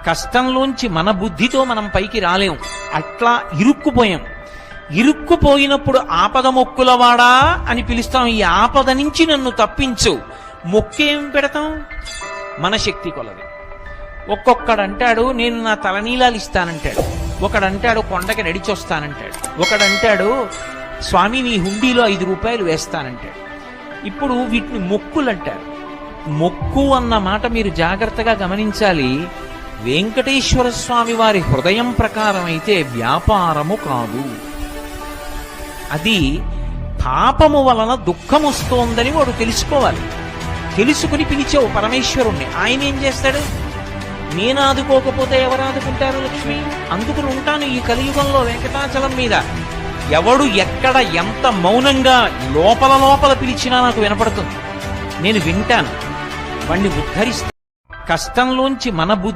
కష్టంలోంచి మన బుద్ధితో మనం పైకి రాలేం. అట్లా ఇరుక్కుపోయాం. ఇరుక్కుపోయినప్పుడు ఆపద మొక్కులవాడా అని పిలుస్తాం. ఈ ఆపద నుంచి నన్ను తప్పించు. మొక్కేం పెడతాం? మన శక్తి కొలది. ఒక్కొక్కడంటాడు నేను నా తలనీలాలు ఇస్తానంటాడు, ఒకడంటాడు కొండకి నడిచొస్తానంటాడు, ఒకడంటాడు స్వామి నీ హుండీలో 5 రూపాయలు వేస్తానంటాడు. ఇప్పుడు వీటిని మొక్కులు అంటారు. మొక్కు అన్న మాట మీరు జాగ్రత్తగా గమనించాలి. వెంకటేశ్వర స్వామి వారి హృదయం ప్రకారం అయితే వ్యాపారము కాదు. అది పాపము వలన దుఃఖం వస్తోందని వాడు తెలుసుకోవాలి. తెలుసుకుని పిలిచావు పరమేశ్వరుణ్ణి. ఆయన ఏం చేస్తాడు? నేను ఆదుకోకపోతే ఎవరు ఆదుకుంటారు లక్ష్మి? అందుకుని ఉంటాను ఈ కలియుగంలో వెంకటాచలం మీద. ఎవడు ఎక్కడ ఎంత మౌనంగా లోపల పిలిచినా నాకు వినపడుతుంది. నేను వింటాను, వాణ్ణి ఉద్ధరిస్తాను. కష్టంలోంచి మన బుద్ధి